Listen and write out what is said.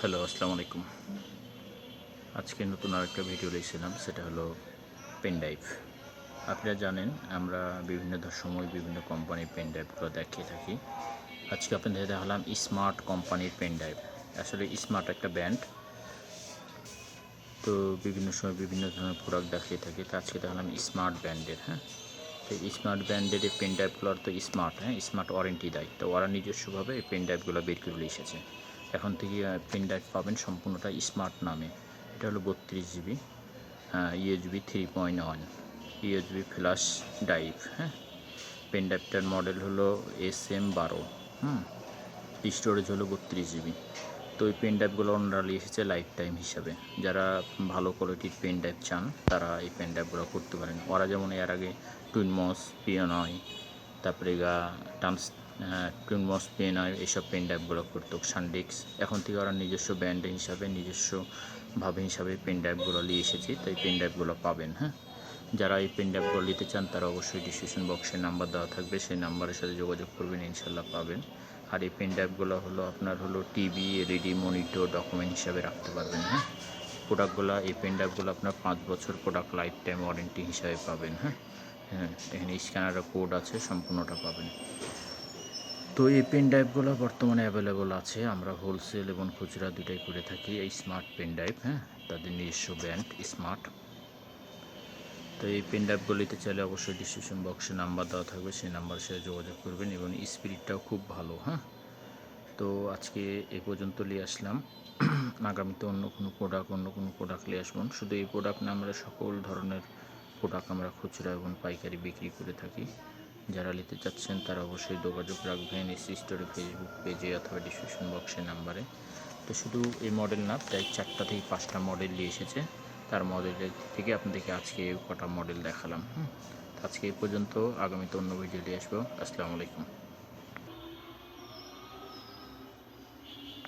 Hello, আসসালামু আলাইকুম। আজকে নতুন আরেকটা ভিডিও লিখছিলাম, সেটা হলো পেন ড্রাইভ। আপনারা জানেন আমরা বিভিন্ন সময় বিভিন্ন কোম্পানির পেন ড্রাইভগুলো দেখিয়ে থাকি। আজকে আপনাদের দেখালাম স্মার্ট কোম্পানির পেন ড্রাইভ। আসলে স্মার্ট একটা ব্র্যান্ড, তো বিভিন্ন সময় বিভিন্ন ধরনের প্রোডাক্ট দেখিয়ে থাকি। তো আজকে দেখালাম স্মার্ট ব্র্যান্ডের। তো স্মার্ট ব্র্যান্ডের এই পেন ড্রাইভগুলোর তো স্মার্ট, স্মার্ট ওয়ারেন্টি দেয়। তো ওরা নিজস্বভাবে এই পেন ড্রাইভগুলো বের করে এসেছে। এখন থেকে পেন ড্রাইভ পাবেন সম্পূর্ণটা স্মার্ট নামে। এটা হলো 32 GB USB 3.1 USB flash drive. Pen ড্রাইভটার মডেল হলো SM12। স্টোরেজ হলো 32 GB। তো এই পেন ড্রাইভগুলো ওনারা নিয়ে এসেছে লাইফ টাইম হিসাবে। যারা ভালো কোয়ালিটির পেন ড্রাইভ চান তারা এই পেন ড্রাইভগুলো করতে পারেন। ওরা যেমন এর আগে টুইনমস, পিওনয়, তারপরে টুইনমস, পিওনয় এইসব পেন ড্রাইভগুলো করতো, সানডিস্ক। এখন থেকে ওরা নিজস্ব ব্র্যান্ড হিসাবে নিজস্বভাবে পেন ড্রাইভগুলো নিয়ে এসেছে। তো এই পেন ড্রাইভগুলো পাবেন। যারা এই পেন ড্রাইভগুলো নিতে চান তারা অবশ্যই ডিসক্রিপশন বক্সে নাম্বার দেওয়া থাকবে, সেই নাম্বারের সাথে যোগাযোগ করবেন, ইনশাল্লাহ পাবেন। আর এই পেন ড্রাইভগুলো হলো আপনার টিভি, এলইডি, মনিটর, ডকুমেন্ট হিসাবে রাখতে পারবেন। প্রোডাক্টগুলো, এই পেন ড্রাইভগুলো আপনার 5 বছর প্রোডাক্ট লাইফ টাইম ওয়ারেন্টি হিসাবে পাবেন। এখানে স্ক্যানারের কোড আছে, সম্পূর্ণটা পাবেন। তো এই পেন ড্রাইভগুলো বর্তমানে অ্যাভেলেবল আছে। আমরা হোলসেল এবং খুচরা দুটাই করে থাকি। এই স্মার্ট পেন ড্রাইভ, তাদের নিজস্ব ব্র্যান্ড স্মার্ট। তো এই পেন ড্রাইভগুলো নিতে চাইলে অবশ্যই ডিসক্রিপশন বক্সে নাম্বার দেওয়া থাকবে, সেই নাম্বারের সাথে যোগাযোগ করবেন। এবং স্পিরিটটাও খুব ভালো। তো আজকে এই পর্যন্ত নিয়ে আসলাম। আগামীতে অন্য কোনো প্রোডাক্ট নিয়ে আসবেন। শুধু এই প্রোডাক্ট না, আমরা সকল ধরনের প্রোডাক্ট আমরা খুচরা এবং পাইকারি বিক্রি করে থাকি। যারা নিতে চাচ্ছেন তারা অবশ্যই যোগাযোগ রাখবেন এসি স্টোরে, ফেসবুক পেজে অথবা ডিসক্রিপশন বক্সের নাম্বারে। তো শুধু এই মডেল না, প্রায় 4টা থেকে 5টা মডেল নিয়ে এসেছে। তার মডেলের থেকে আপনাদেরকে আজকে কটা মডেল দেখালাম। আজকে এই পর্যন্ত, আগামীতে অন্য ভিডিও নিয়ে আসবো। আসসালামু আলাইকুম।